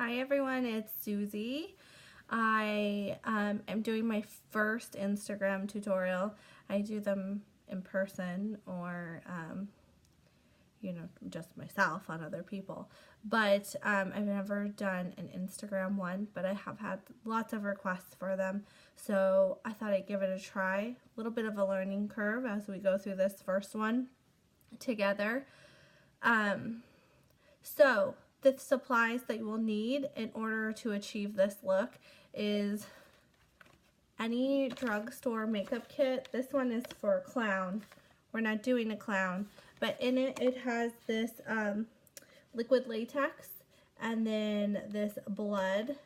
Hi everyone, it's Susie. I am doing my first Instagram tutorial. I do them in person or just myself on other people. But I've never done an Instagram one, but I have had lots of requests for them. So I thought I'd give it a try. A little bit of a learning curve as we go through this first one together. So the supplies that you will need in order to achieve this look is any drugstore makeup kit. This one is for a clown. We're not doing a clown, but in it has this liquid latex and then this blood.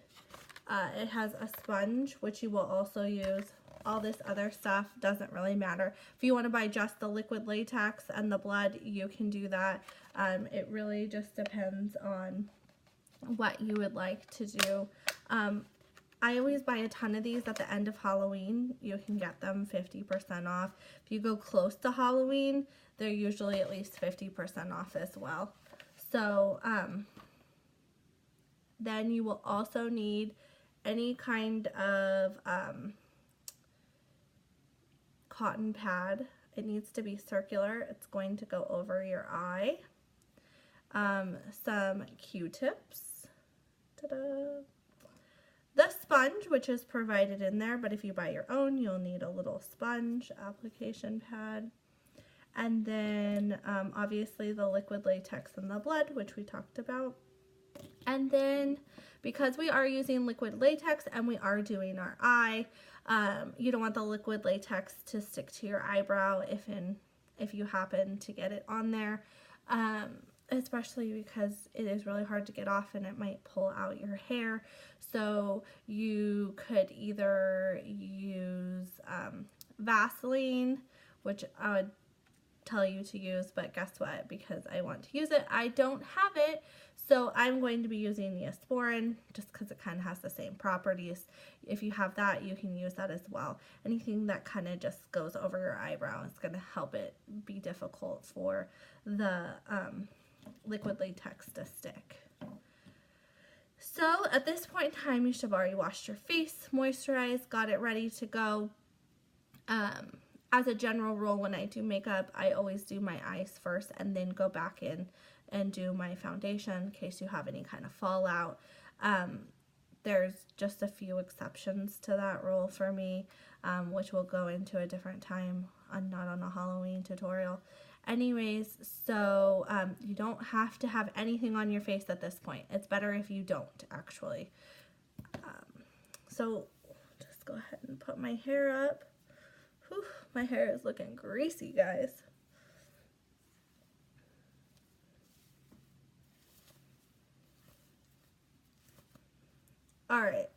It has a sponge, which you will also use. All this other stuff doesn't really matter. If you want to buy just the liquid latex and the blood, you can do that. It really just depends on what you would like to do. I always buy a ton of these at the end of Halloween. You can get them 50% off. If you go close to Halloween, they're usually at least 50% off as well. So then you will also need any kind of cotton pad. It needs to be circular. It's going to go over your eye. Some Q-tips. Ta-da! The sponge, which is provided in there, but if you buy your own, you'll need a little sponge application pad. And then obviously the liquid latex and the blood, which we talked about. And then because we are using liquid latex and we are doing our eye, you don't want the liquid latex to stick to your eyebrow if you happen to get it on there, especially because it is really hard to get off and it might pull out your hair. So you could either use Vaseline, which I would tell you to use, but guess what? Because I want to use it, I don't have it. So I'm going to be using Neosporin just because it kind of has the same properties. If you have that, you can use that as well. Anything that kind of just goes over your eyebrow is going to help it be difficult for the liquid latex to stick. So at this point in time, you should have already washed your face, moisturized, got it ready to go. As a general rule, when I do makeup, I always do my eyes first and then go back in and do my foundation in case you have any kind of fallout. There's just a few exceptions to that rule for me, which we'll go into a different time, not on a Halloween tutorial. Anyways, so you don't have to have anything on your face at this point. It's better if you don't, actually. So just go ahead and put my hair up. Whew, my hair is looking greasy, guys. All right.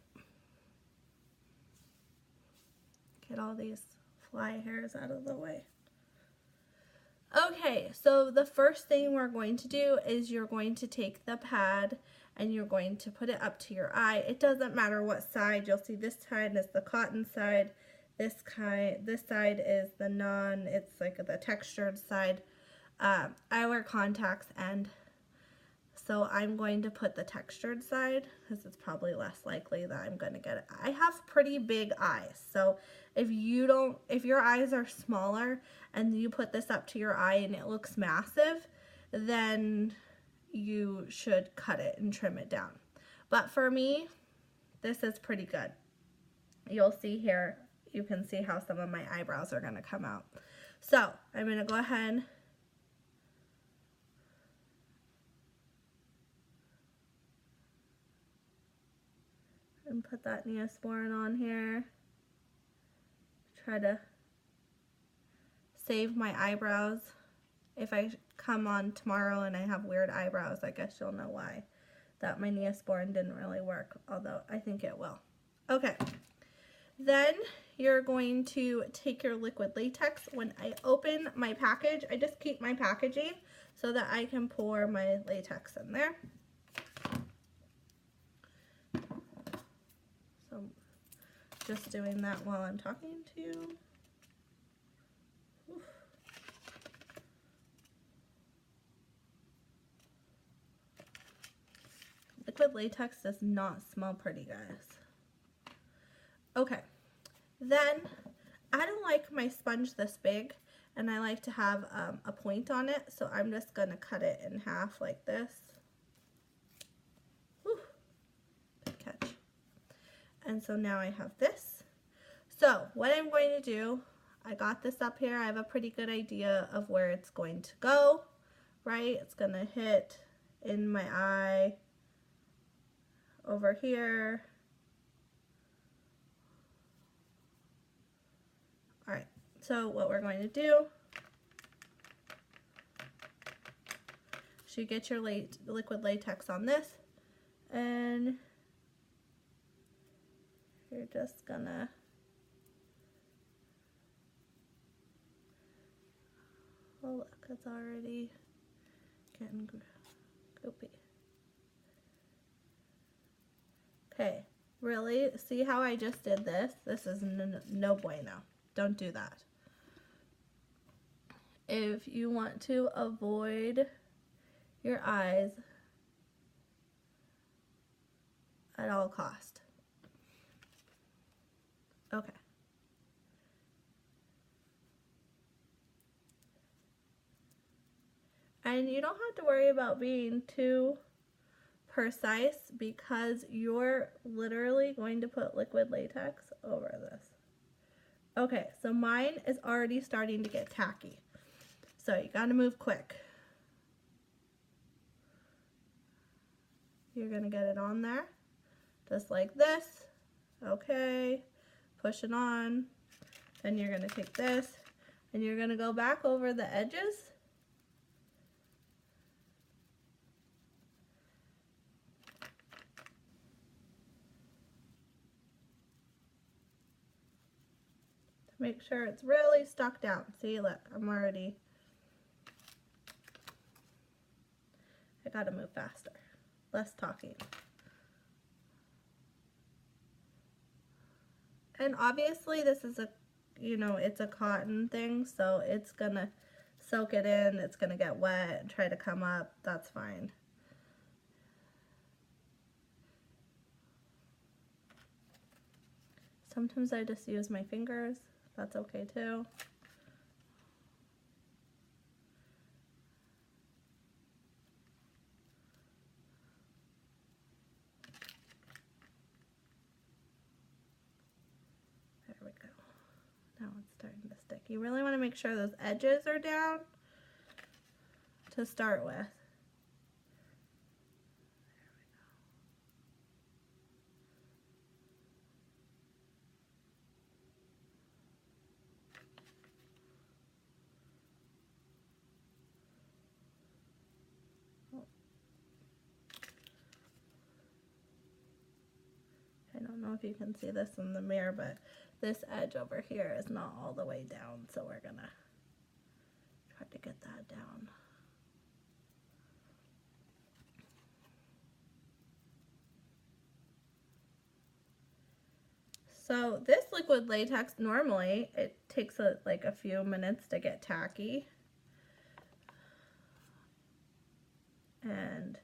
Get all these fly hairs out of the way. Okay, so the first thing we're going to do is you're going to take the pad and you're going to put it up to your eye. It doesn't matter what side. You'll see this side is the cotton side. This side is the it's like the textured side. I wear contacts, and so I'm going to put the textured side because it's probably less likely that I'm going to get it. I have pretty big eyes, so if your eyes are smaller and you put this up to your eye and it looks massive, then you should cut it and trim it down. But for me, this is pretty good. You'll see here, you can see how some of my eyebrows are going to come out. So I'm going to go ahead and put that Neosporin on here. Try to save my eyebrows. If I come on tomorrow and I have weird eyebrows, I guess you'll know why. That my Neosporin didn't really work, although I think it will. Okay. Then you're going to take your liquid latex. When I open my package, I just keep my packaging so that I can pour my latex in there. So just doing that while I'm talking to you. Oof. Liquid latex does not smell pretty, guys. Okay, then I don't like my sponge this big, and I like to have a point on it, so I'm just going to cut it in half like this. Whew, good catch. And so now I have this. So what I'm going to do, I got this up here. I have a pretty good idea of where it's going to go, right? It's going to hit in my eye over here. All right, so what we're going to do, you get your liquid latex on this, and you're just gonna oh look, it's already getting goopy. Okay, really, see how I just did this? This is no bueno. Don't do that. If you want to avoid your eyes at all cost. Okay. And you don't have to worry about being too precise because you're literally going to put liquid latex over this. Okay, so mine is already starting to get tacky. So you gotta move quick. You're gonna get it on there, just like this. Okay, push it on. Then you're gonna take this and you're gonna go back over the edges. Make sure it's really stuck down. See, look, I'm already, I gotta move faster. Less talking. And obviously this is a, you know, it's a cotton thing, so it's gonna soak it in, it's gonna get wet and try to come up, that's fine. Sometimes I just use my fingers, that's okay too. There we go. Now it's starting to stick. You really want to make sure those edges are down to start with. I don't know if you can see this in the mirror, but this edge over here is not all the way down, so we're gonna try to get that down. So this liquid latex, normally it takes like a few minutes to get tacky. And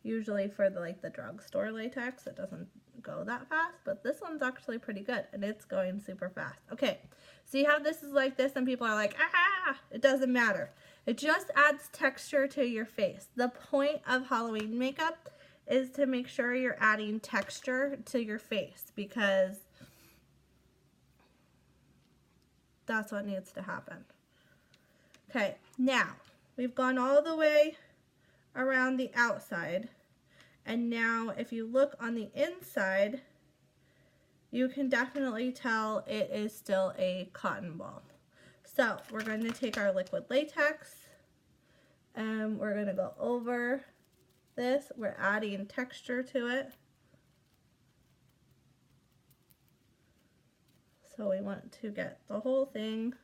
usually for the drugstore latex, it doesn't go that fast, but this one's actually pretty good and it's going super fast. Okay, see how this is like this and people are like, ah, it doesn't matter. It just adds texture to your face. The point of Halloween makeup is to make sure you're adding texture to your face because that's what needs to happen. Okay, now we've gone all the way around the outside. And now if you look on the inside, you can definitely tell it is still a cotton ball. So we're going to take our liquid latex and we're going to go over this. We're adding texture to it. So we want to get the whole thing.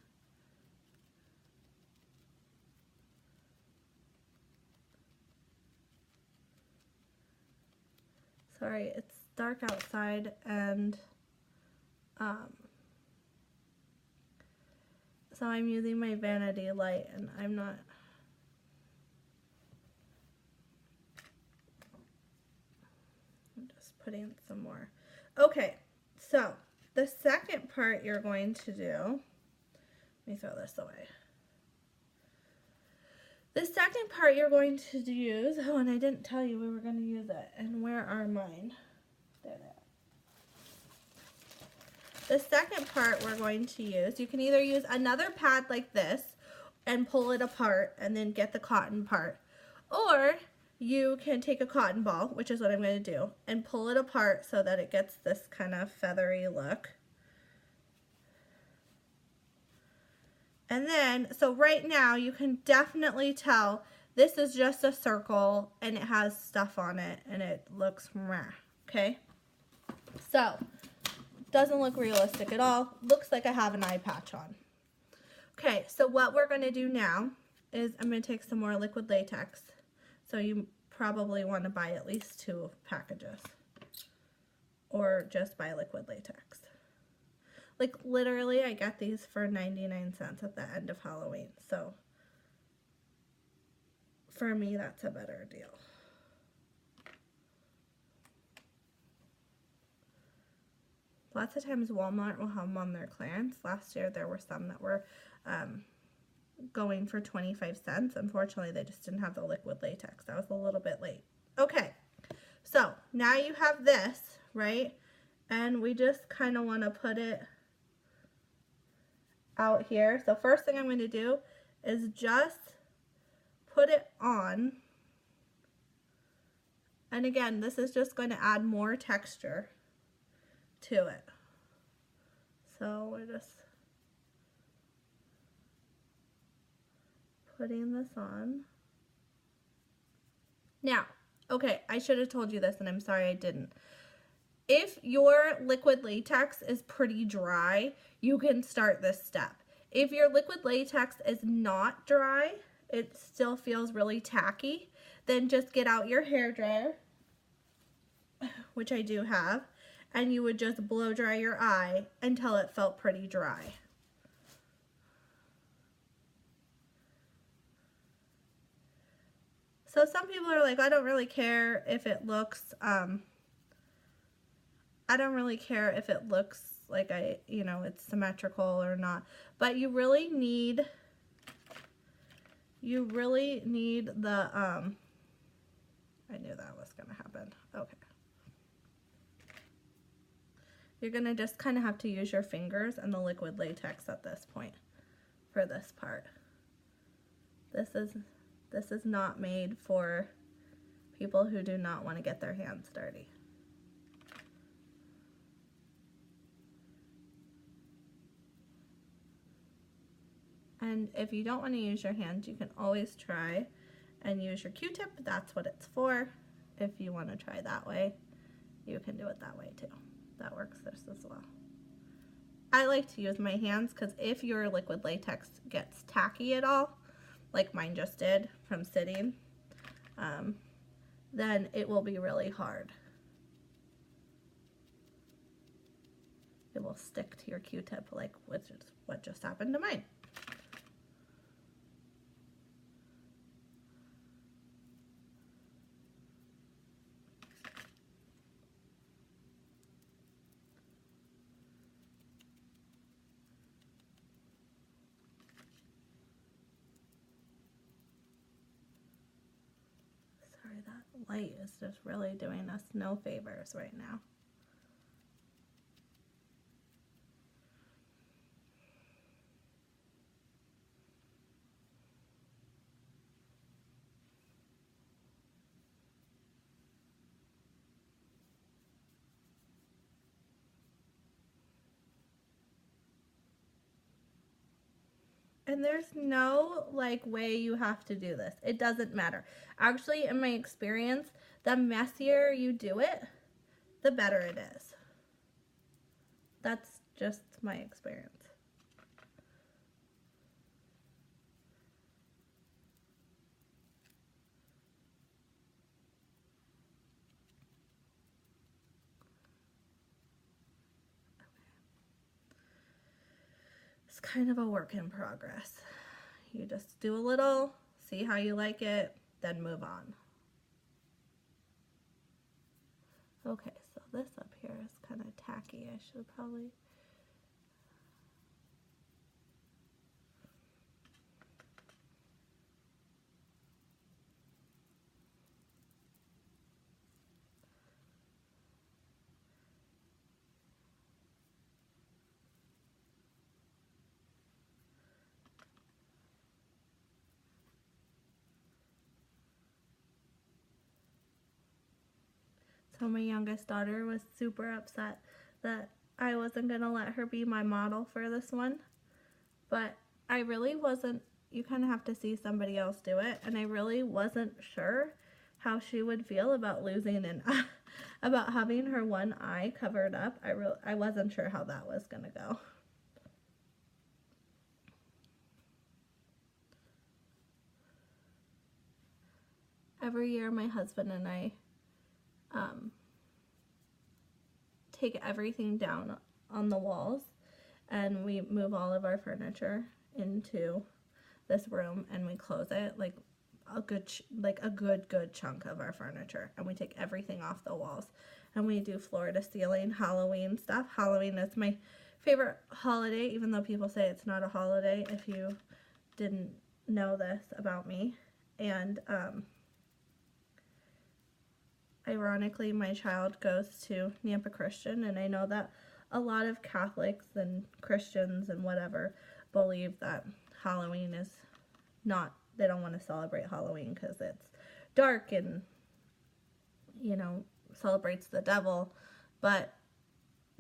Sorry, it's dark outside and so I'm using my vanity light and I'm not just putting some more. Okay, so the second part you're going to do, let me throw this away. The second part you're going to use, oh, and I didn't tell you we were going to use it. And where are mine? There they are. The second part we're going to use, you can either use another pad like this and pull it apart and then get the cotton part. Or you can take a cotton ball, which is what I'm going to do, and pull it apart so that it gets this kind of feathery look. And then, so right now you can definitely tell this is just a circle and it has stuff on it and it looks meh, okay? So, doesn't look realistic at all. Looks like I have an eye patch on. Okay, so what we're going to do now is I'm going to take some more liquid latex. So you probably want to buy at least 2 packages or just buy liquid latex. Like literally I got these for 99 cents at the end of Halloween. So for me that's a better deal. Lots of times Walmart will have them on their clearance. Last year there were some that were going for 25 cents. Unfortunately, they just didn't have the liquid latex. I was a little bit late. Okay, so now you have this, right? And we just kind of want to put it out here. So first thing I'm going to do is just put it on. And again, this is just going to add more texture to it. So we're just putting this on. Now, okay, I should have told you this and I'm sorry I didn't. If your liquid latex is pretty dry, you can start this step. If your liquid latex is not dry, it still feels really tacky, then just get out your hairdryer, which I do have, and you would just blow dry your eye until it felt pretty dry. So some people are like, I don't really care if it looks, I don't really care if it looks like it's symmetrical or not. But you really need the, I knew that was going to happen. Okay. You're going to just kind of have to use your fingers and the liquid latex at this point for this part. This is not made for people who do not want to get their hands dirty. And if you don't want to use your hands, you can always try and use your Q-tip. That's what it's for. If you want to try that way, you can do it that way too. That works just as well. I like to use my hands because if your liquid latex gets tacky at all, like mine just did from sitting, then it will be really hard. It will stick to your Q-tip like what just happened to mine. That light is just really doing us no favors right now. And there's no way you have to do this. It doesn't matter. Actually, in my experience, the messier you do it, the better it is. That's just my experience. It's kind of a work in progress. You just do a little, see how you like it, then move on. Okay, so this up here is kind of tacky. I should probably... So my youngest daughter was super upset that I wasn't going to let her be my model for this one. But I really wasn't, you kind of have to see somebody else do it. And I really wasn't sure how she would feel about losing an eye, about having her one eye covered up. I wasn't sure how that was going to go. Every year my husband and I take everything down on the walls and we move all of our furniture into this room and we close it, like a good chunk of our furniture, and we take everything off the walls and we do floor to ceiling Halloween stuff. Halloween is my favorite holiday, even though people say it's not a holiday, if you didn't know this about me. And ironically, my child goes to Nampa Christian, and I know that a lot of Catholics and Christians and whatever believe that Halloween is not, they don't want to celebrate Halloween because it's dark and, you know, celebrates the devil. But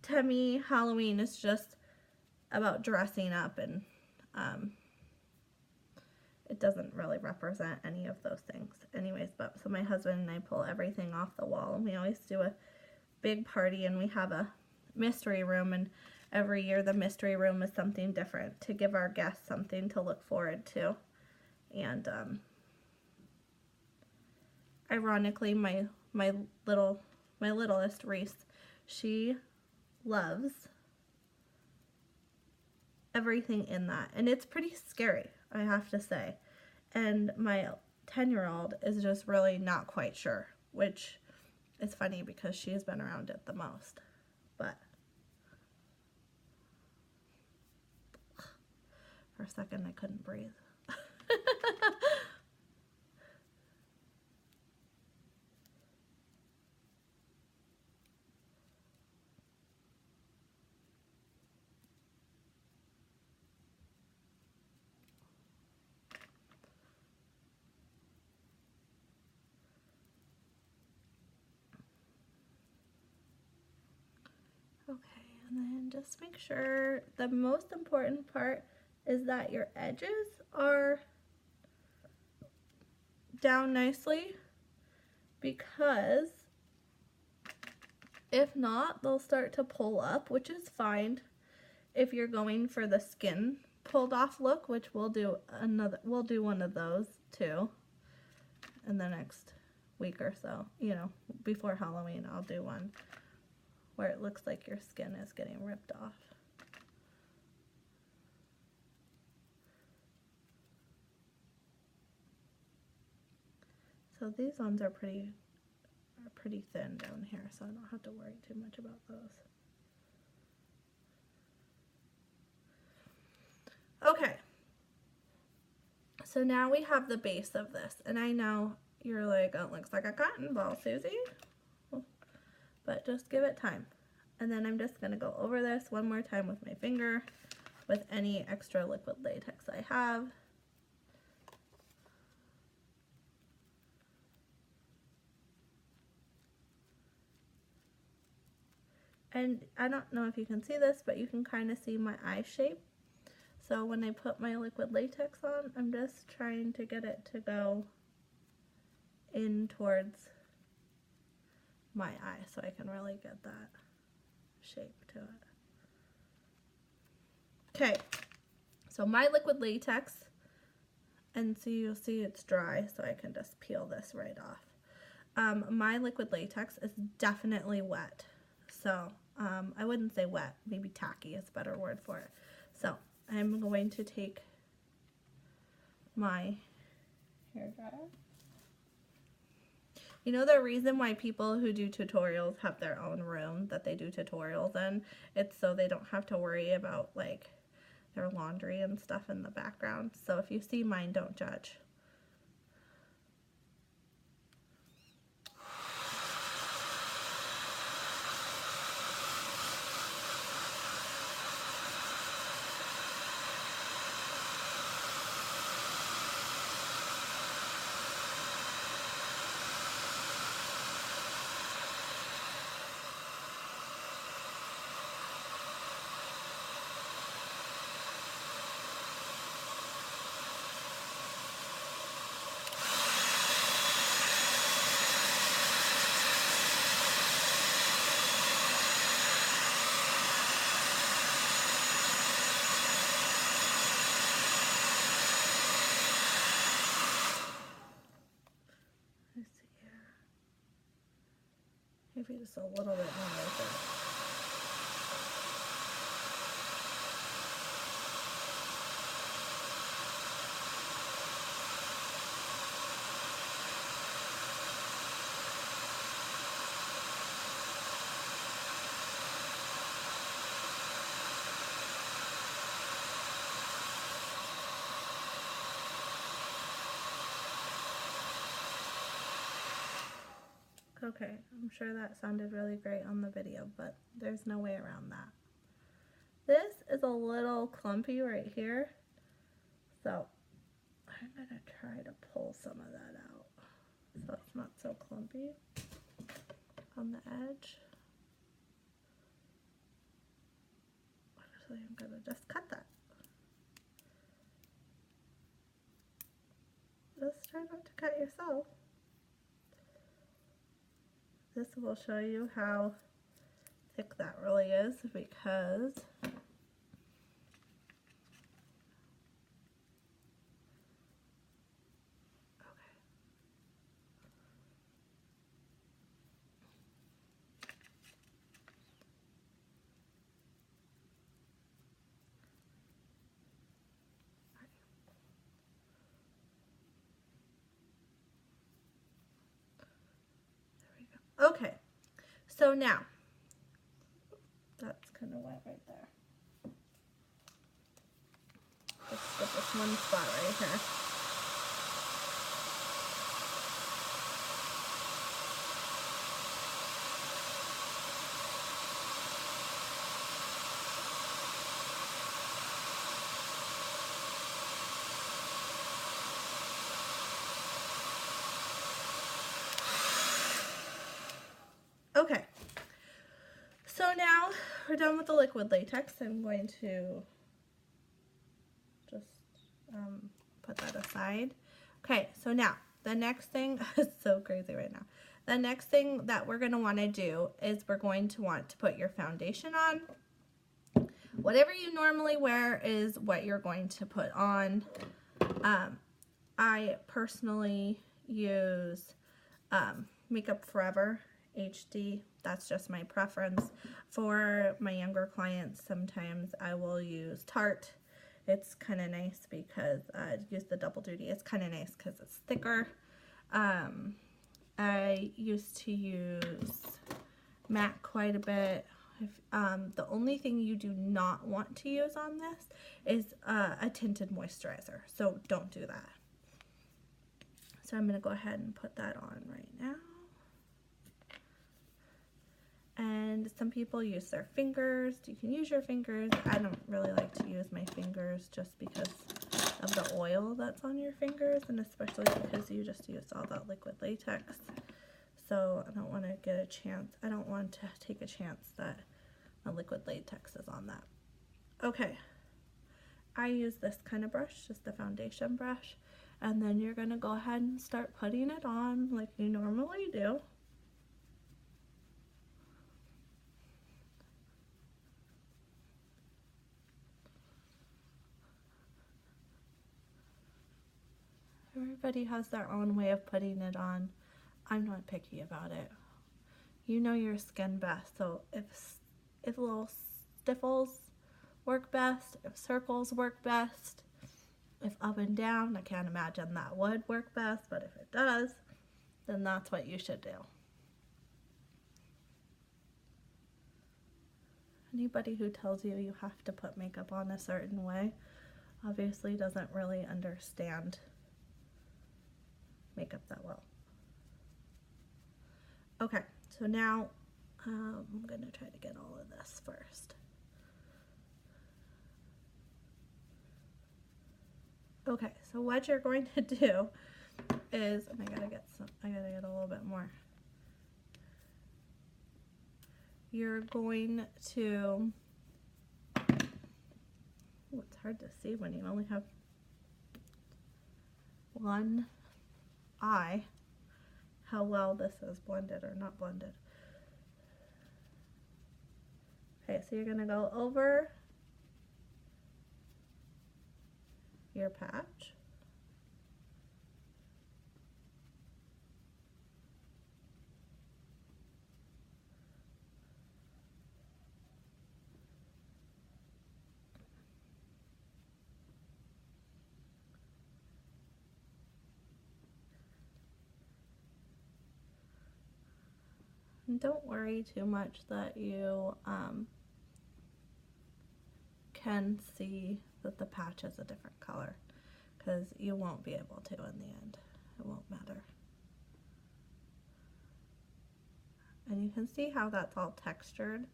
to me, Halloween is just about dressing up, and it doesn't really represent any of those things. Anyways, but so my husband and I pull everything off the wall, and we always do a big party, and we have a mystery room, and every year the mystery room is something different to give our guests something to look forward to. And ironically, my littlest Reese, she loves everything in that, and it's pretty scary, I have to say. And my 10-year-old is just really not quite sure, which is funny because she's been around it the most. But for a second I couldn't breathe. Okay, and then just make sure the most important part is that your edges are down nicely, because if not, they'll start to pull up, which is fine if you're going for the skin pulled off look, which we'll do one of those too in the next week or so. You know, before Halloween, I'll do one where it looks like your skin is getting ripped off. So these ones are pretty thin down here, so I don't have to worry too much about those. Okay, so now we have the base of this, and I know you're like, oh, it looks like a cotton ball, Susie, but just give it time. And then I'm just going to go over this one more time with my finger with any extra liquid latex I have. And I don't know if you can see this, but you can kind of see my eye shape. So when I put my liquid latex on, I'm just trying to get it to go in towards my eye so I can really get that shape to it. Okay, so my liquid latex, and so you'll see it's dry, so I can just peel this right off. My liquid latex is definitely wet, so I wouldn't say wet, maybe tacky is a better word for it. So I'm going to take my hairdryer. You know, the reason why people who do tutorials have their own room that they do tutorials in, it's so they don't have to worry about like their laundry and stuff in the background. So if you see mine, don't judge. Maybe just a little bit more right there. Okay, I'm sure that sounded really great on the video, but there's no way around that. This is a little clumpy right here, so I'm gonna try to pull some of that out so it's not so clumpy on the edge. Actually, I'm gonna just cut that. Just try not to cut yourself. This will show you how thick that really is because okay, so now, that's kind of wet right there. Let's get this one spot right here. Okay, so now we're done with the liquid latex. I'm going to just put that aside. Okay, so now the next thing is so crazy right now. The next thing that we're going to want to do is we're going to want to put your foundation on. Whatever you normally wear is what you're going to put on. I personally use Makeup Forever HD. That's just my preference. For my younger clients, sometimes I will use Tarte. It's kind of nice because I use the double duty. It's kind of nice because it's thicker. I used to use MAC quite a bit. The only thing you do not want to use on this is a tinted moisturizer, so don't do that. So I'm going to go ahead and put that on right now. And some people use their fingers. You can use your fingers. I don't really like to use my fingers just because of the oil that's on your fingers, and especially because you just used all that liquid latex. So I don't want to get a chance. I don't want to take a chance that my liquid latex is on that. Okay. I use this kind of brush, just a foundation brush. And then you're going to go ahead and start putting it on like you normally do. Everybody has their own way of putting it on. I'm not picky about it. You know your skin best. So if little stiffles work best, if circles work best, if up and down, I can't imagine that would work best, but if it does, then that's what you should do. Anybody who tells you you have to put makeup on a certain way obviously doesn't really understand makeup that well. Okay, so now I'm gonna try to get all of this first. Okay, so what you're going to do is, and I gotta get a little bit more. You're going to, it's hard to see when you only have one eye, how well this is blended or not blended. Okay, so you're gonna go over your patch. And don't worry too much that you can see that the patch is a different color, because you won't be able to in the end. It won't matter. And you can see how that's all textured,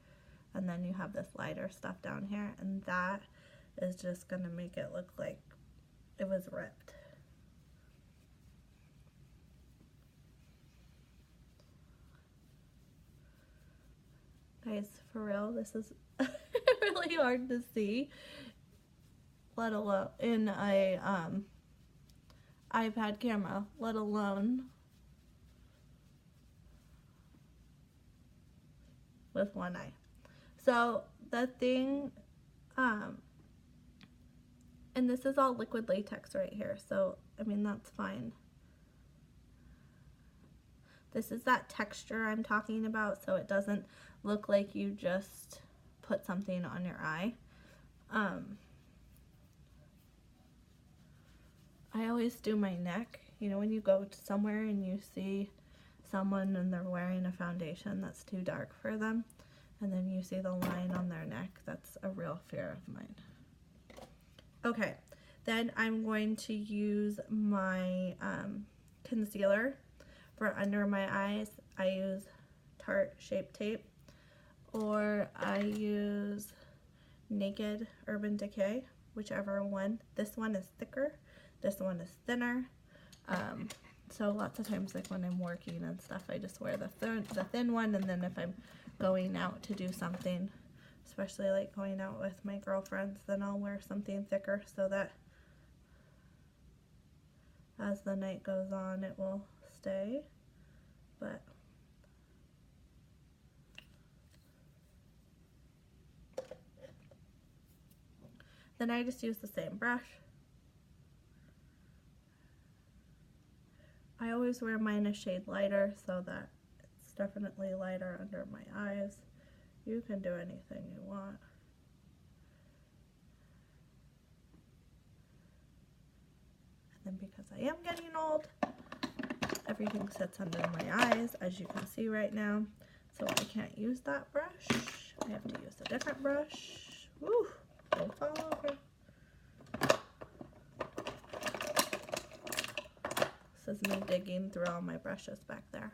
and then you have this lighter stuff down here, and that is just going to make it look like it was ripped. Guys, for real, this is really hard to see, let alone in a iPad camera, let alone with one eye. So the thing, and this is all liquid latex right here, so I mean that's fine. This is that texture I'm talking about, so it doesn't look like you just put something on your eye. I always do my neck. You know, when you go to somewhere and you see someone and they're wearing a foundation that's too dark for them, and then you see the line on their neck, that's a real fear of mine. Okay, then I'm going to use my concealer for under my eyes. I use Tarte Shape Tape, or I use Naked Urban Decay, whichever one. This one is thicker, this one is thinner. So lots of times, like when I'm working and stuff, I just wear the thin one, and then if I'm going out to do something, especially like going out with my girlfriends, then I'll wear something thicker so that as the night goes on it will stay. But then I just use the same brush. I always wear mine a shade lighter so that it's definitely lighter under my eyes. You can do anything you want. And then because I am getting old, everything sits under my eyes, as you can see right now. So I can't use that brush. I have to use a different brush. Woo! Don't fall over. This is me digging through all my brushes back there.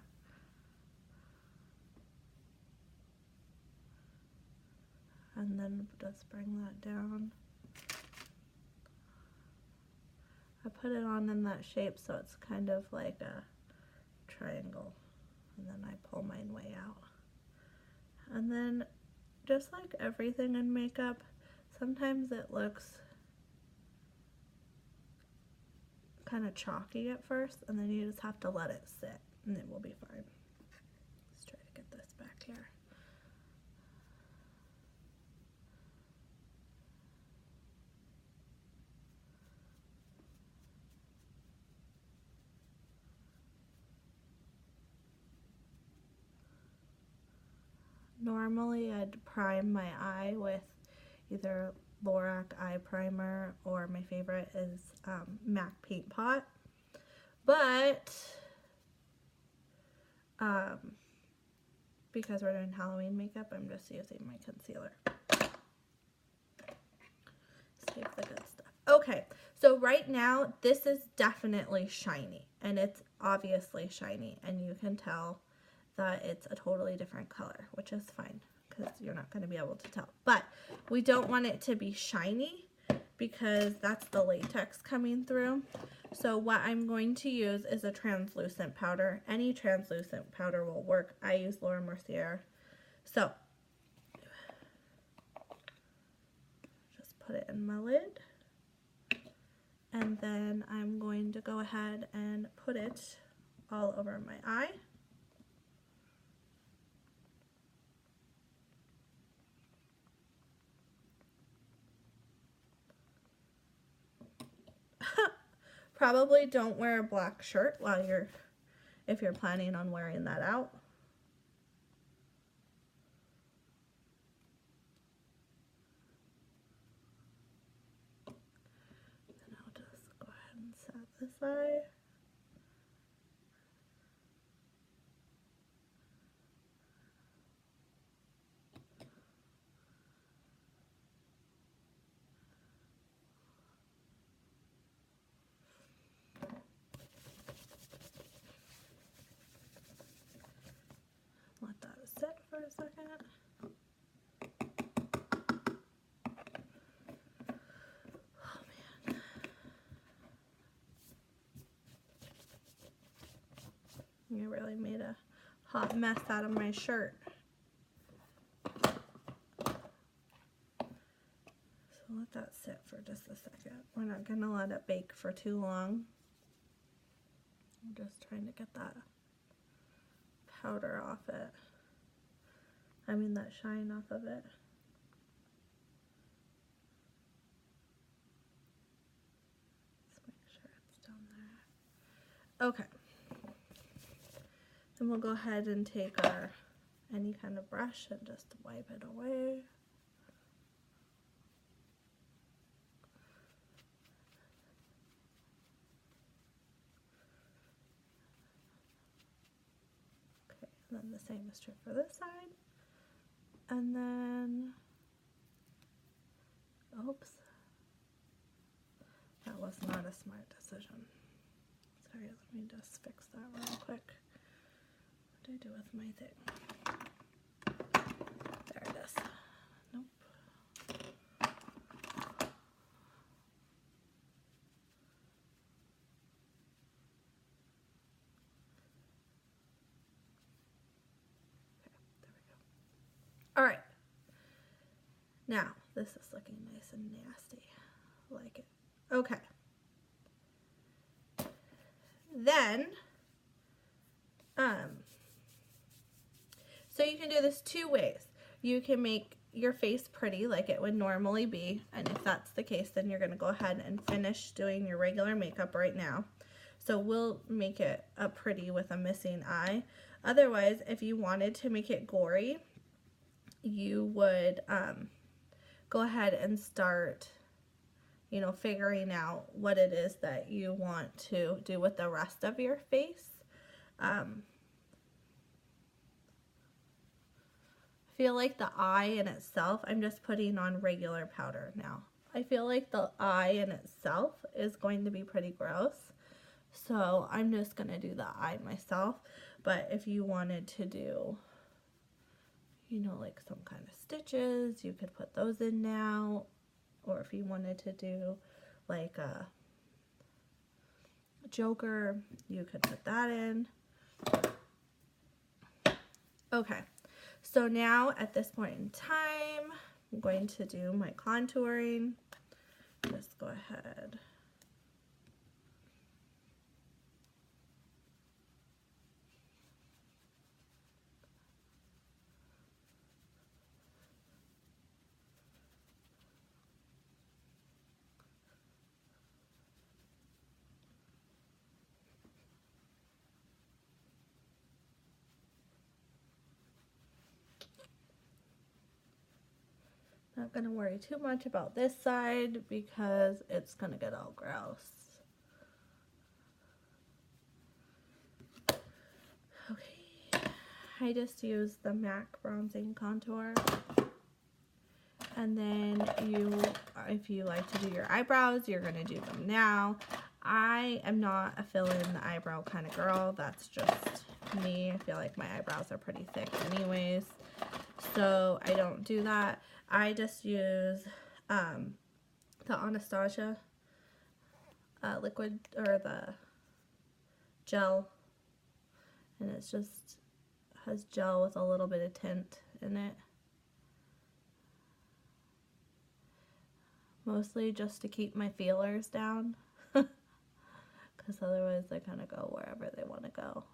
And then just bring that down. I put it on in that shape so it's kind of like a triangle, and then I pull mine way out. And then just like everything in makeup, sometimes it looks kind of chalky at first, and then you just have to let it sit and it will be fine. Let's try to get this back here. Normally I'd prime my eye with either Lorac eye primer, or my favorite is MAC Paint Pot, but because we're doing Halloween makeup, I'm just using my concealer. Save the good stuff. Okay, so right now, this is definitely shiny, and it's obviously shiny, and you can tell that it's a totally different color, which is fine, because you're not going to be able to tell. But we don't want it to be shiny, because that's the latex coming through. So what I'm going to use is a translucent powder. Any translucent powder will work. I use Laura Mercier. So just put it in my lid. And then I'm going to go ahead and put it all over my eye. Probably don't wear a black shirt while if you're planning on wearing that out. And I'll just go ahead and set this eye. Let that sit for a second. Oh man. You really made a hot mess out of my shirt. So let that sit for just a second. We're not going to let it bake for too long. I'm just trying to get that powder off it. I mean that shine off of it. Let's make sure it's down there. Okay. Then we'll go ahead and take our any kind of brush and just wipe it away. Okay, and then the same is true for this side. And then, oops, that was not a smart decision. Sorry, let me just fix that real quick. What did I do with my thing? There it is. Nope. Okay, there we go. All right. Now, this is looking nice and nasty. I like it. Okay. Then, so you can do this two ways. You can make your face pretty like it would normally be, and if that's the case, then you're going to go ahead and finish doing your regular makeup right now. So we'll make it a pretty with a missing eye. Otherwise, if you wanted to make it gory, you would go ahead and start, you know, figuring out what it is that you want to do with the rest of your face. I feel like the eye in itself, I'm just putting on regular powder now. I feel like the eye in itself is going to be pretty gross. So I'm just going to do the eye myself. But if you wanted to do, you know, like some kind of stitches, you could put those in now. Or if you wanted to do like a Joker, you could put that in. Okay. So now at this point in time, I'm going to do my contouring. Just go ahead. Not going to worry too much about this side because it's going to get all gross. Okay. I just use the MAC Bronzing Contour. And then if you like to do your eyebrows, you're going to do them now. I am not a fill-in the eyebrow kind of girl. That's just me. I feel like my eyebrows are pretty thick anyways. So I don't do that. I just use the Anastasia liquid, or the gel. And it's just has gel with a little bit of tint in it. Mostly just to keep my feelers down. Because otherwise they kind of go wherever they want to go.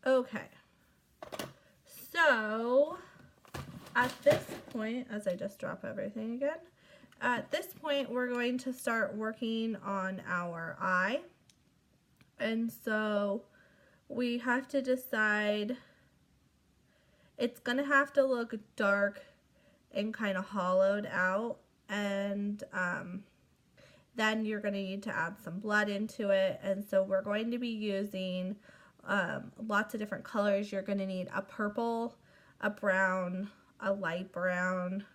Okay. So, at this point, as I just drop everything again, at this point we're going to start working on our eye. And so we have to decide, it's going to have to look dark and kind of hollowed out, and then you're going to need to add some blood into it. And so we're going to be using lots of different colors. You're going to need a purple, a brown, a light brown,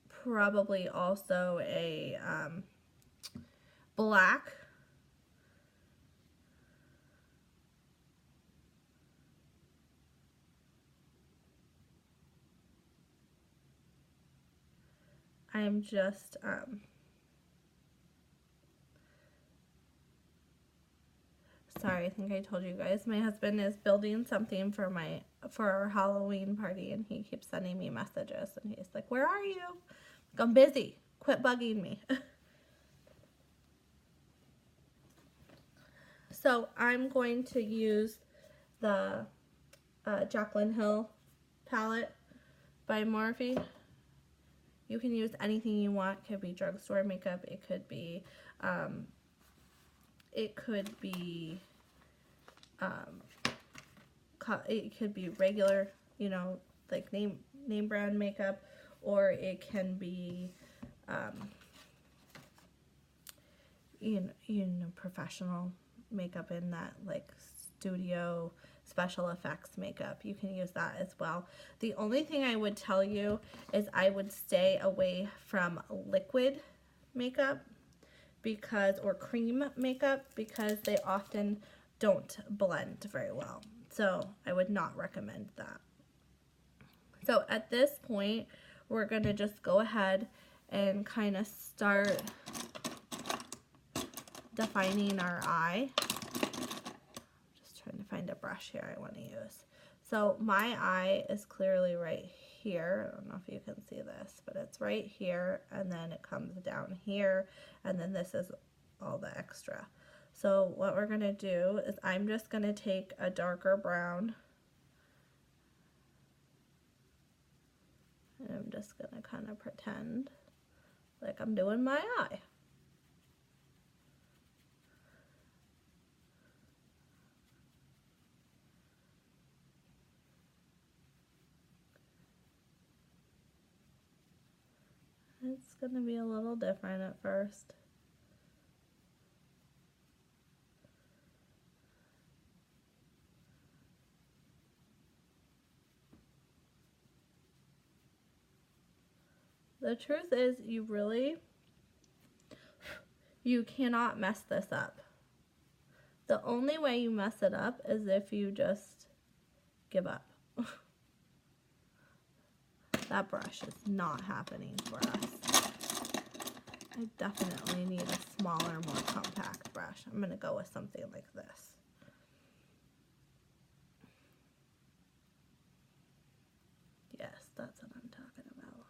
probably also a black. I'm just sorry, I think I told you guys my husband is building something for our Halloween party, and he keeps sending me messages, and he's like, "Where are you?" Like, "I'm busy. Quit bugging me." So I'm going to use the Jaclyn Hill palette by Morphe. You can use anything you want. It could be drugstore makeup. It could be regular, you know, like name brand makeup, or it can be you know professional makeup in that, like studio special effects makeup. You can use that as well. The only thing I would tell you is I would stay away from liquid makeup or cream makeup, because they often don't blend very well. So I would not recommend that. So at this point, we're going to just go ahead and kind of start defining our eye. Just trying to find a brush here I want to use. So my eye is clearly right here. I don't know if you can see this, but it's right here, and then it comes down here, and then this is all the extra. So what we're going to do is I'm just going to take a darker brown, and I'm just going to kind of pretend like I'm doing my eye. It's going to be a little different at first. The truth is, you cannot mess this up. The only way you mess it up is if you just give up. That brush is not happening for us. I definitely need a smaller, more compact brush. I'm going to go with something like this. Yes, that's what I'm talking about.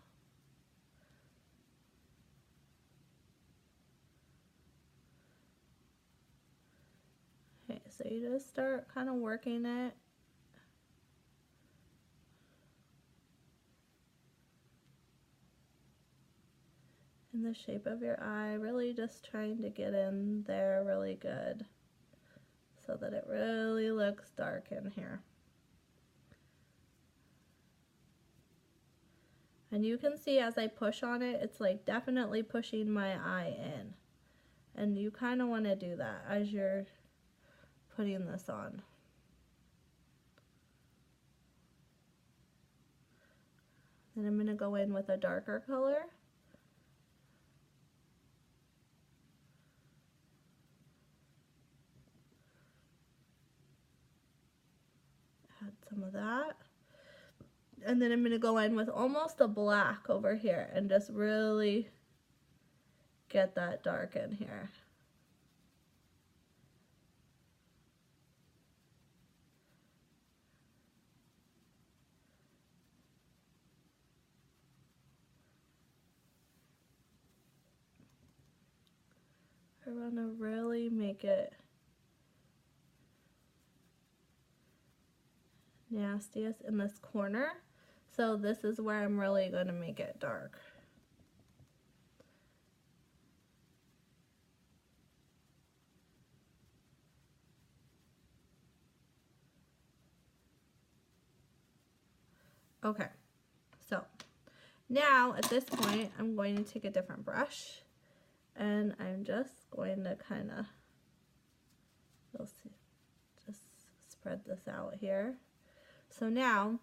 Okay, so you just start kind of working it. In the shape of your eye, really just trying to get in there really good so that it really looks dark in here. And you can see as I push on it, it's like definitely pushing my eye in. And you kind of want to do that as you're putting this on. Then I'm going to go in with a darker color. Add some of that. And then I'm going to go in with almost a black over here and just really get that dark in here. I want to really make it nastiest in this corner. So this is where I'm really going to make it dark. Okay, so now at this point I'm going to take a different brush and I'm just going to kind of, you'll see, just spread this out here. So now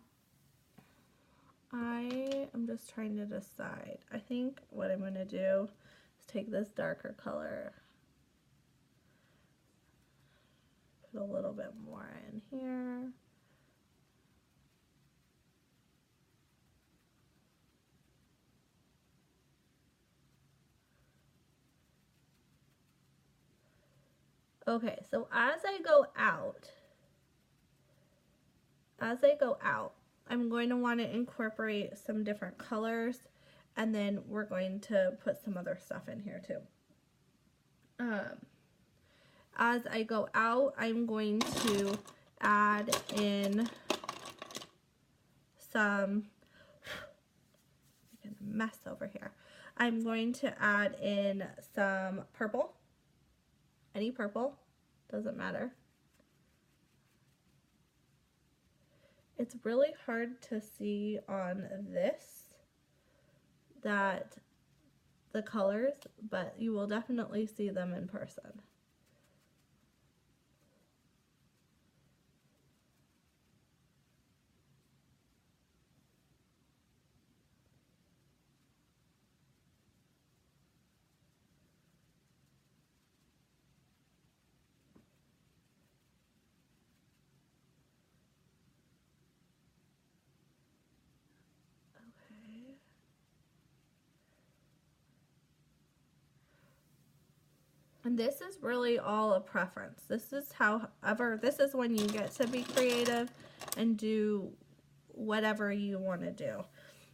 I am just trying to decide. I think what I'm going to do is take this darker color, put a little bit more in here. Okay, so as I go out, I'm going to want to incorporate some different colors, and then we're going to put some other stuff in here too. As I go out, I'm going to add in some, making a mess over here. I'm going to add in some purple, any purple, doesn't matter. It's really hard to see on this that the colors, but you will definitely see them in person. And this is really all a preference. This is this is when you get to be creative and do whatever you want to do.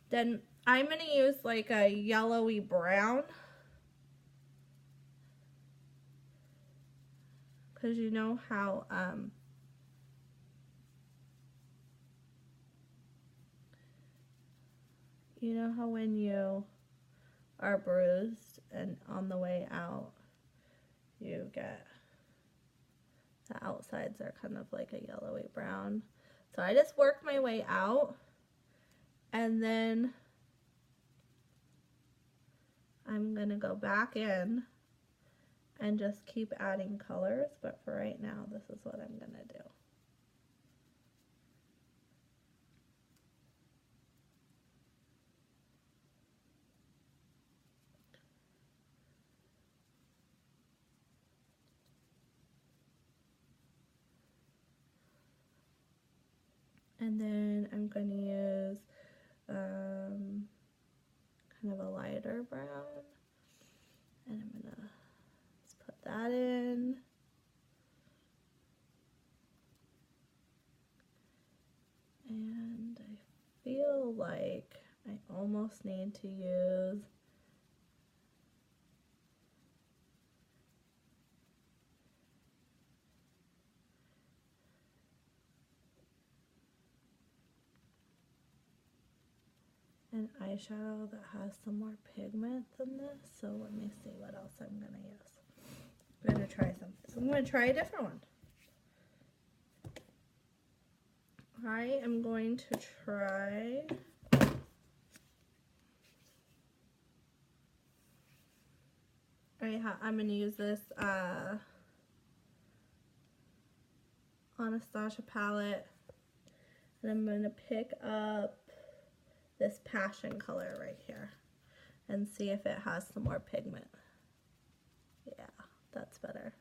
Then I'm going to use like a yellowy brown, because you know how when you are bruised and on the way out you get the outsides are kind of like a yellowy brown. So I just work my way out, and then I'm gonna go back in and just keep adding colors, but for right now this is what I'm gonna do. And then I'm going to use kind of a lighter brown, and I'm going to just put that in. And I feel like I almost need to use an eyeshadow that has some more pigment than this. So let me see what else I'm going to use. I'm going to try something. I'm going to try a different one. I am going to try I'm going to use this Anastasia palette, and I'm going to pick up this passion color right here and see if it has some more pigment. Yeah, that's better.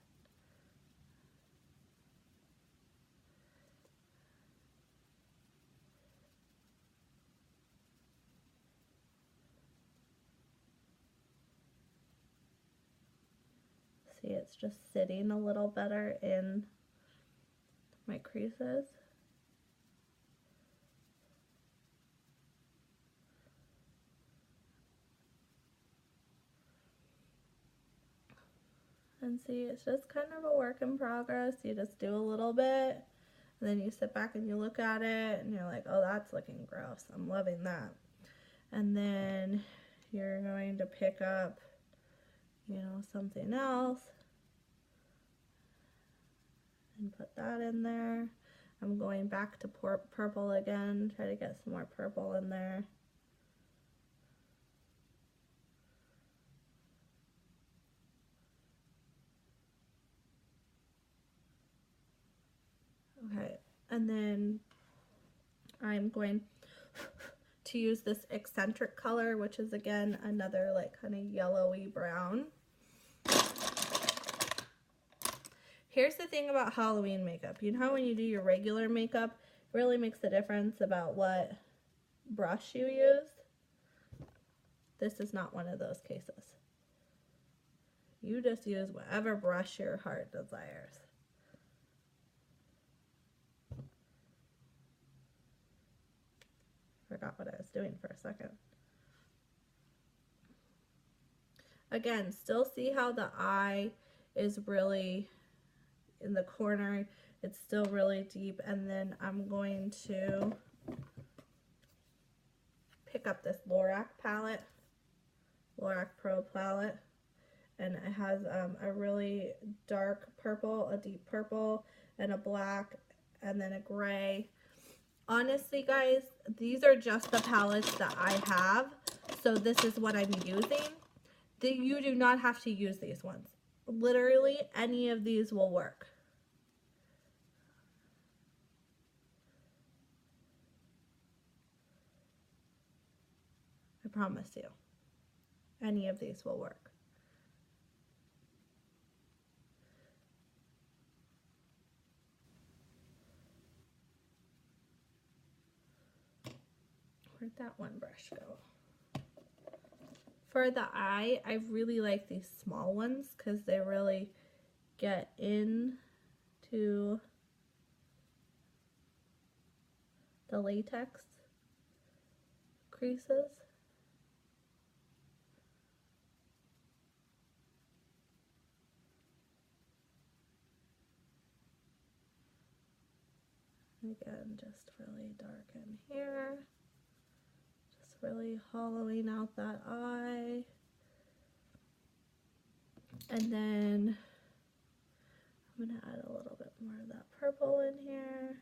See, it's just sitting a little better in my creases. And see, it's just kind of a work in progress. You just do a little bit, and then you sit back and you look at it, and you're like, oh, that's looking gross. I'm loving that. And then you're going to pick up, you know, something else and put that in there. I'm going back to purple again, try to get some more purple in there. Okay, and then I'm going to use this eccentric color, which is again another like kind of yellowy brown. Here's the thing about Halloween makeup. You know how when you do your regular makeup, it really makes a difference about what brush you use? This is not one of those cases. You just use whatever brush your heart desires. Forgot what I was doing for a second. Again, still see how the eye is really in the corner. It's still really deep. And then I'm going to pick up this Lorac palette, Lorac Pro palette. And it has a really dark purple, a deep purple, and a black, and then a gray. Honestly, guys, these are just the palettes that I have, so this is what I'm using. You do not have to use these ones. Literally, any of these will work. I promise you. Any of these will work. Where'd that one brush go? For the eye, I really like these small ones because they really get into the latex creases. Again, just really darken here. Really hollowing out that eye. And then I'm going to add a little bit more of that purple in here.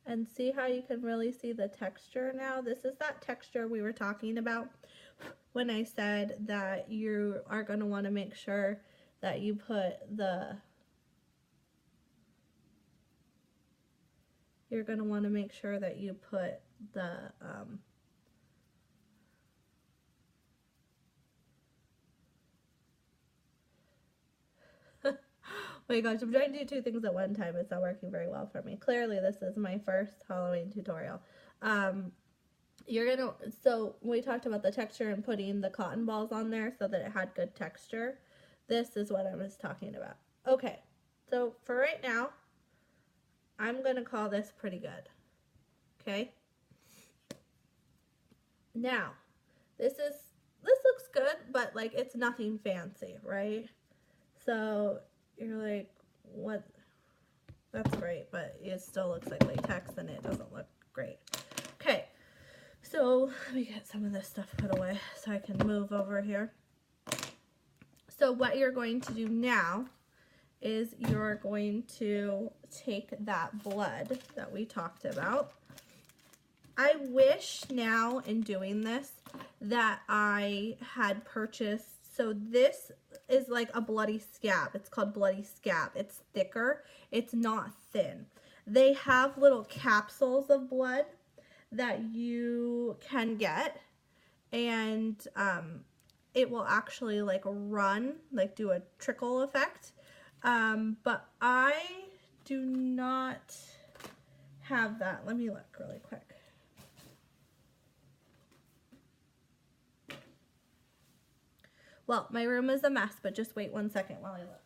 And see how you can really see the texture now? This is that texture we were talking about when I said that you are going to want to make sure that you put the, you're going to want to make sure that you put the, oh my gosh, I'm trying to do two things at one time. It's not working very well for me. Clearly, this is my first Halloween tutorial. So we talked about the texture and putting the cotton balls on there so that it had good texture. This is what I was talking about. Okay, so for right now, I'm going to call this pretty good. Okay? Now, this looks good, but like it's nothing fancy, right? So you're like, what? That's great, but it still looks like latex and it doesn't look great. Okay, so So let me get some of this stuff put away so I can move over here. So what you're going to do now is you're going to take that blood that we talked about. I wish now in doing this that I had purchased, so this is like a bloody scab. It's called bloody scab. It's thicker. It's not thin. They have little capsules of blood that you can get, and it will actually like run, like do a trickle effect. But I do not have that. Let me look really quick. Well, my room is a mess, but just wait 1 second while I look.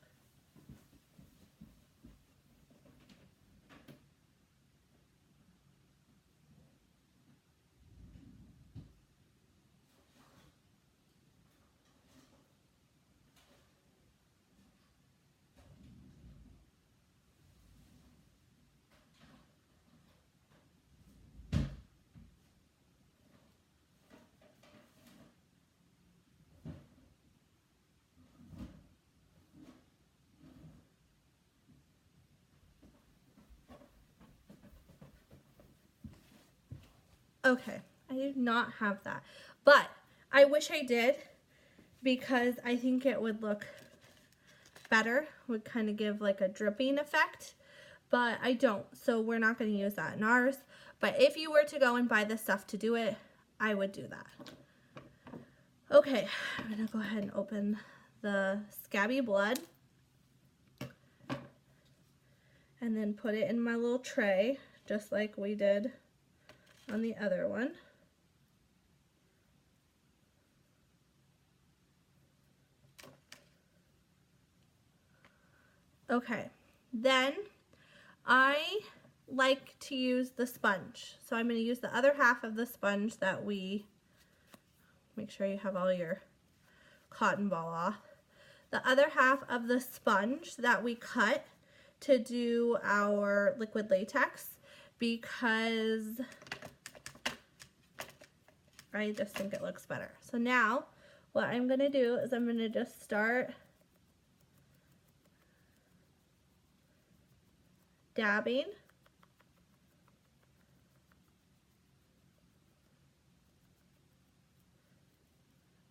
Okay, I do not have that, but I wish I did because I think it would look better, would kind of give like a dripping effect, but I don't, so we're not going to use that in ours. But if you were to go and buy the stuff to do it, I would do that. Okay, I'm going to go ahead and open the scabby blood and then put it in my little tray, just like we did on the other one. Okay, then I like to use the sponge. So I'm going to use the other half of the sponge that we, make sure you have all your cotton ball off. The other half of the sponge that we cut to do our liquid latex, because I just think it looks better. So now what I'm going to do is I'm going to just start dabbing.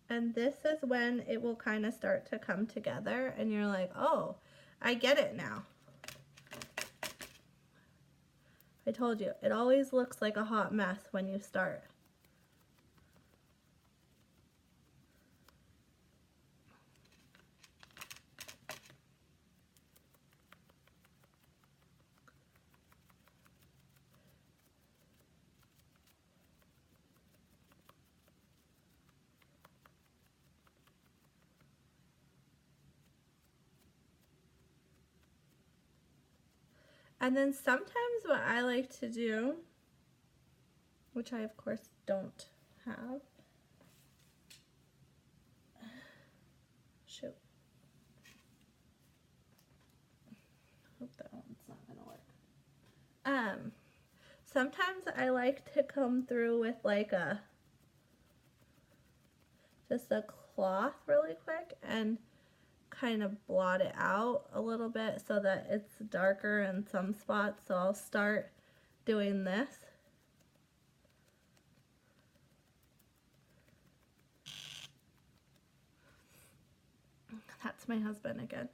And this is when it will kind of start to come together and you're like, oh, I get it now. I told you, it always looks like a hot mess when you start. And then sometimes what I like to do, which I of course don't have, shoot, hope that one's not gonna work. Sometimes I like to come through with like just a cloth really quick and kind of blot it out a little bit so that it's darker in some spots. So I'll start doing this. That's my husband again.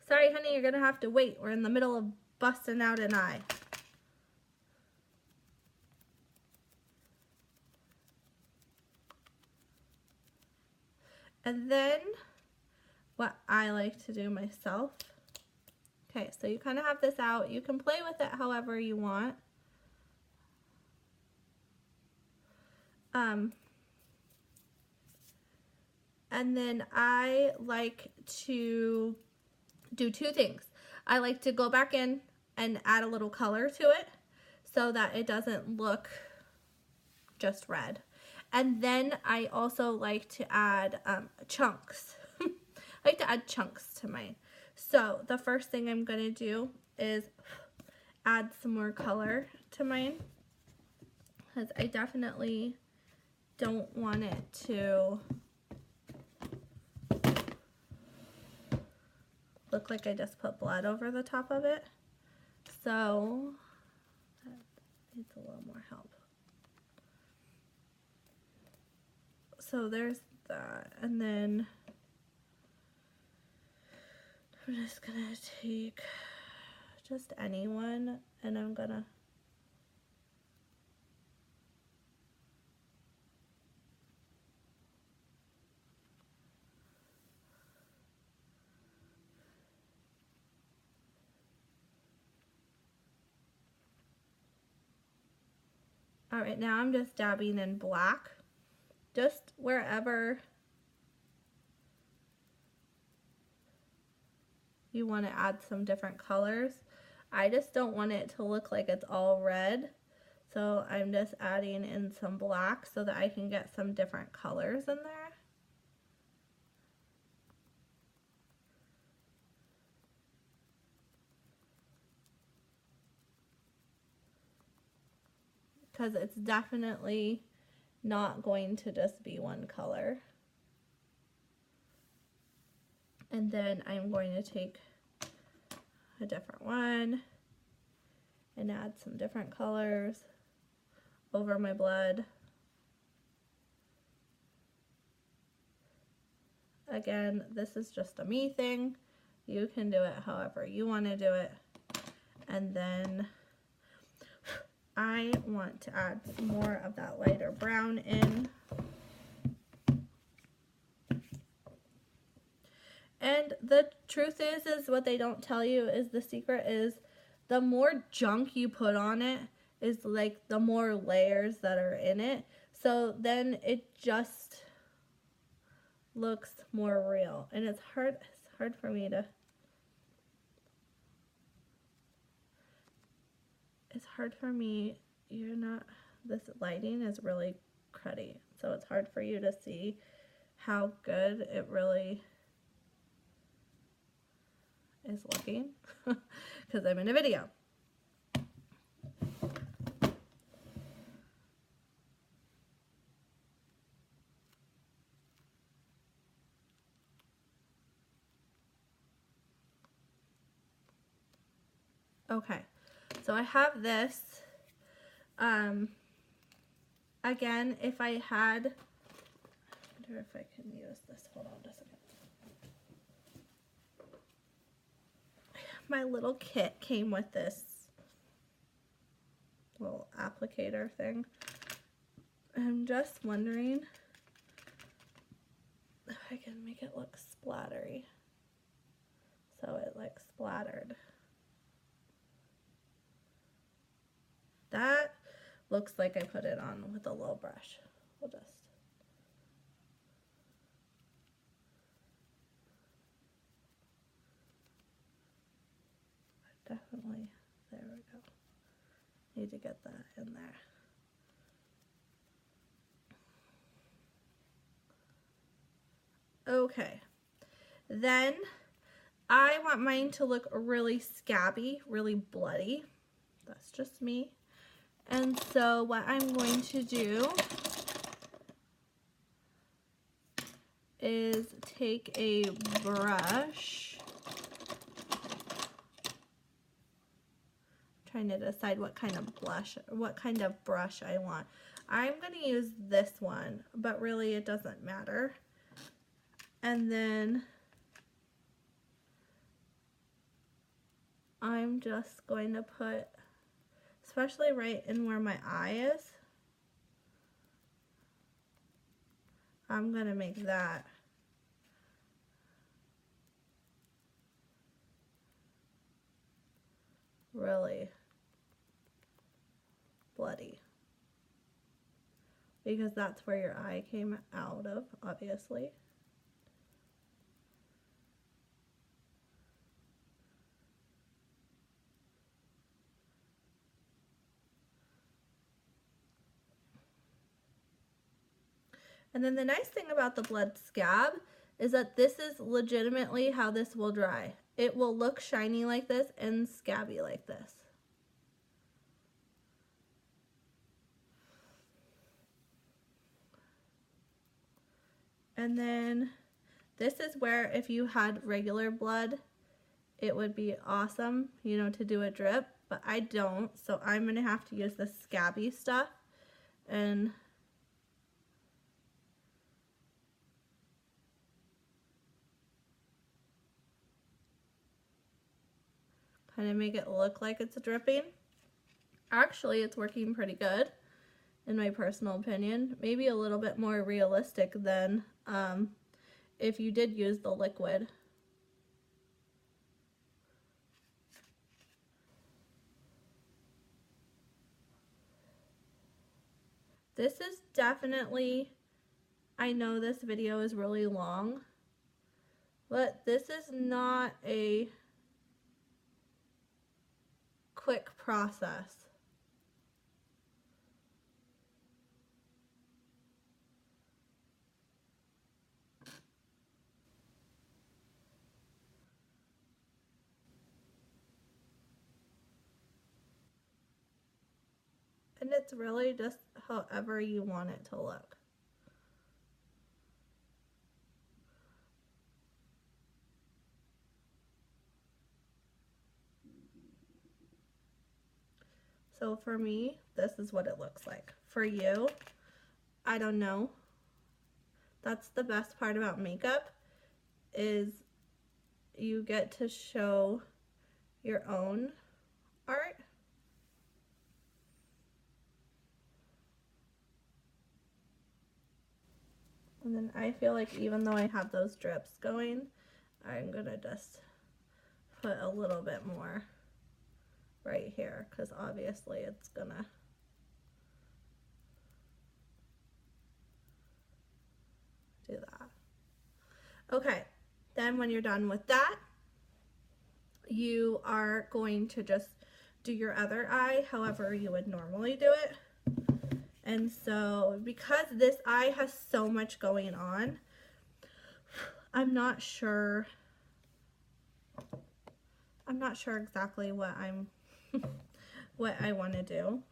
Sorry, honey, you're gonna have to wait. We're in the middle of busting out an eye. And then what I like to do myself, okay, so you kind of have this out. You can play with it however you want. And then I like to do two things. I like to go back in and add a little color to it so that it doesn't look just red. And then I also like to add chunks. I like to add chunks to mine. So the first thing I'm going to do is add some more color to mine, because I definitely don't want it to look like I just put blood over the top of it. So that needs a little more help. So there's that, and then I'm just gonna take just any one, and I'm gonna all right, now I'm just dabbing in black, just wherever you want to add some different colors. I just don't want it to look like it's all red, so I'm just adding in some black so that I can get some different colors in there. Because it's definitely not going to just be one color. And then I'm going to take a different one and add some different colors over my blood. Again, this is just a me thing. You can do it however you want to do it. And then I want to add some more of that lighter brown in. And the truth is what they don't tell you is the secret is the more junk you put on it is like the more layers that are in it. So then it just looks more real. And it's hard for me to, you're not, this lighting is really cruddy. So it's hard for you to see how good it really is looking because I'm in a video. Okay, so I have this. Again, if I had, I wonder if I can use this. Hold on just a second. My little kit came with this little applicator thing. I'm just wondering if I can make it look splattery. So it like splattered. That looks like I put it on with a little brush. We'll just. Definitely, there we go. Need to get that in there. Okay, then I want mine to look really scabby, really bloody. That's just me. And so what I'm going to do is take a brush. I'm trying to decide what kind of brush I want. I'm going to use this one, but really it doesn't matter. And then I'm just going to put, especially right in where my eye is, I'm going to make that really bloody. Because that's where your eye came out of, obviously. And then the nice thing about the blood scab is that this is legitimately how this will dry. It will look shiny like this and scabby like this. And then this is where if you had regular blood, it would be awesome, you know, to do a drip, but I don't, so I'm gonna have to use this scabby stuff and kind of make it look like it's dripping. Actually, it's working pretty good, in my personal opinion. Maybe a little bit more realistic than if you did use the liquid. This is definitely, I know this video is really long, but this is not a quick process. And it's really just however you want it to look. So for me, this is what it looks like. For you, I don't know. That's the best part about makeup, is you get to show your own art. And then I feel like even though I have those drips going, I'm gonna just put a little bit more right here, because obviously it's gonna do that. Okay, then when you're done with that, you are going to just do your other eye however you would normally do it. And so because this eye has so much going on, I'm not sure exactly what what I want to do.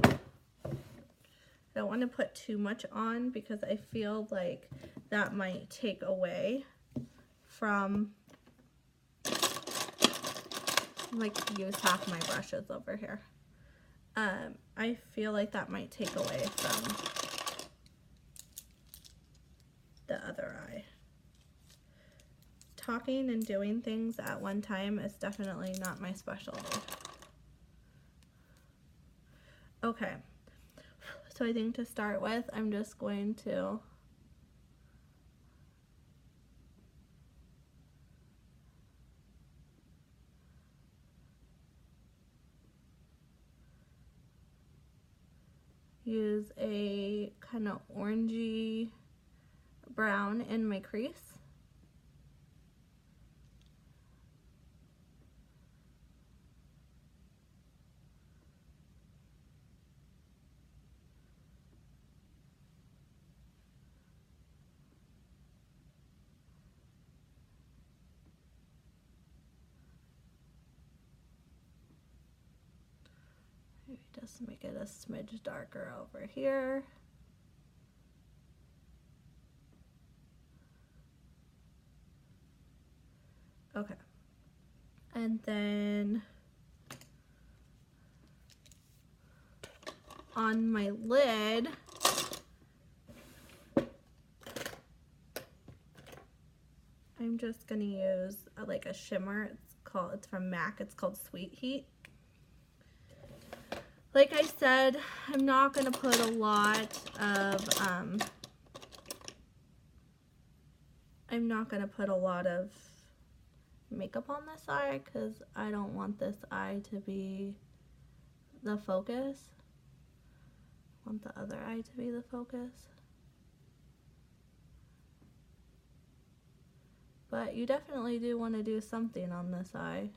I don't want to put too much on because I feel like that might take away from, like, use half my brushes over here. I feel like that might take away from the other eye. Talking and doing things at one time is definitely not my specialty. Okay, so I think to start with, I'm just going to use a kind of orangey brown in my crease. Maybe just make it a smidge darker over here. Okay. And then on my lid, I'm just gonna use like a shimmer. It's from MAC. It's called Sweet Heat. Like I said, I'm not gonna put a lot of makeup on this eye because I don't want this eye to be the focus. I want the other eye to be the focus. But you definitely do want to do something on this eye.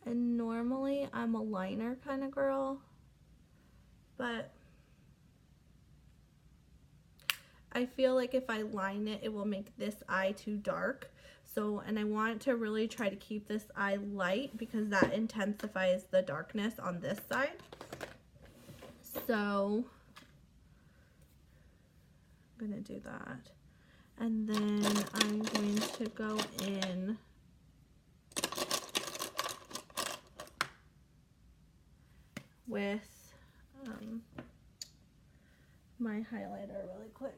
And normally I'm a liner kind of girl, but I feel like if I line it, it will make this eye too dark. So, and I want to really try to keep this eye light because that intensifies the darkness on this side. So, I'm going to do that. And then I'm going to go in with my highlighter really quick.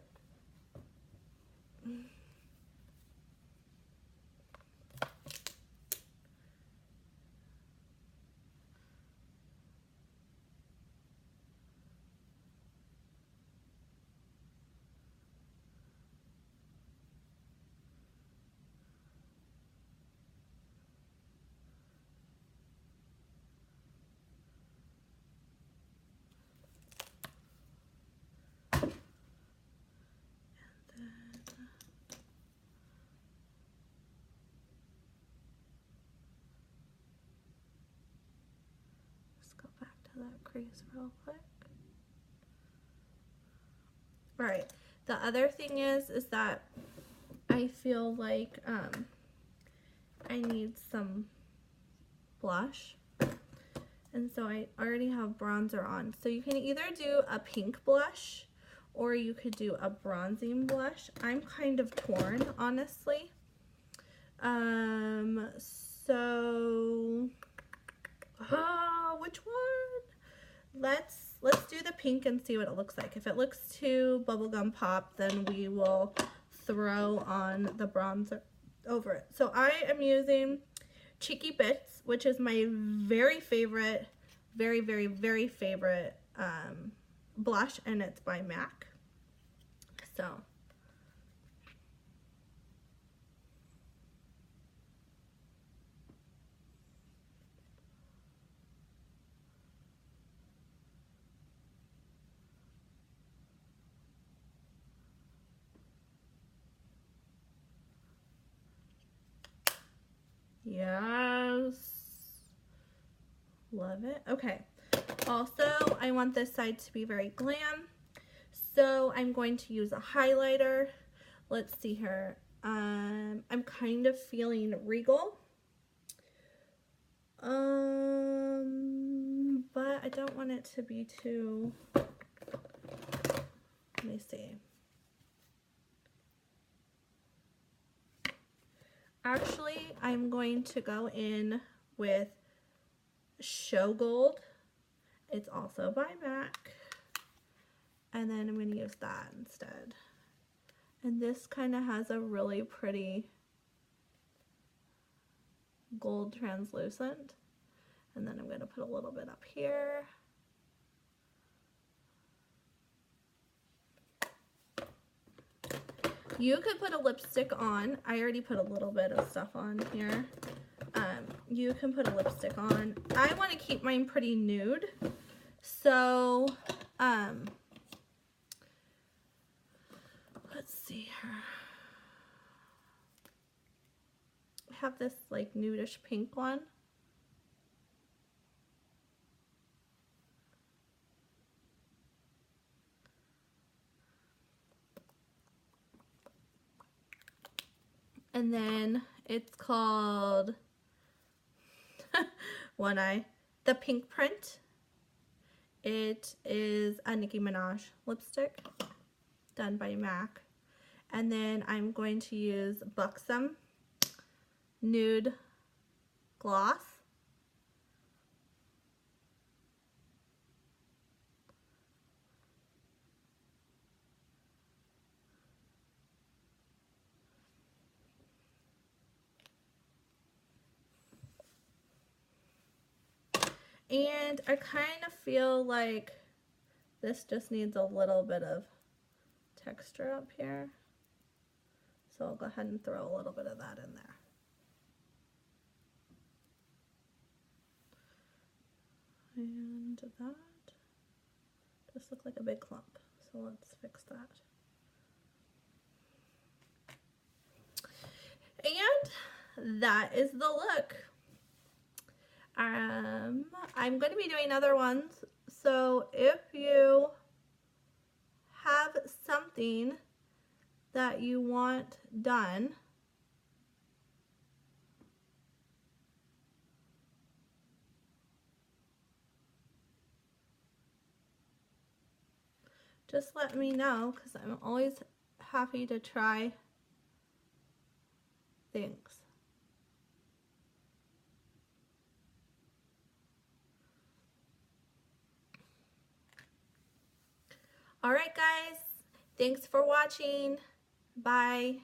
That crease real quick. Right. The other thing is that I feel like I need some blush. And so I already have bronzer on. So you can either do a pink blush or you could do a bronzing blush. I'm kind of torn, honestly. Which one? Let's do the pink and see what it looks like. If it looks too bubblegum pop, then we will throw on the bronzer over it. So I am using Cheeky Bits, which is my very favorite, very favorite blush, and it's by MAC. So yes, love it. Okay, also I want this side to be very glam, so I'm going to use a highlighter. Let's see here. I'm kind of feeling Regal, but I don't want it to be too, let me see. Actually, I'm going to go in with Show Gold. It's also by MAC. And then I'm going to use that instead. And this kind of has a really pretty gold translucent. And then I'm going to put a little bit up here. You could put a lipstick on. I already put a little bit of stuff on here. You can put a lipstick on. I want to keep mine pretty nude. So, let's see here. I have this like nudish pink one. And then it's called One Eye, the Pink Print. It is a Nicki Minaj lipstick done by MAC. And then I'm going to use Buxom Nude Gloss. And I kind of feel like this just needs a little bit of texture up here. So I'll go ahead and throw a little bit of that in there. And that just looked like a big clump. So let's fix that. And that is the look. I'm going to be doing other ones, so if you have something that you want done. Just let me know, because I'm always happy to try things. All right, guys. Thanks for watching. Bye.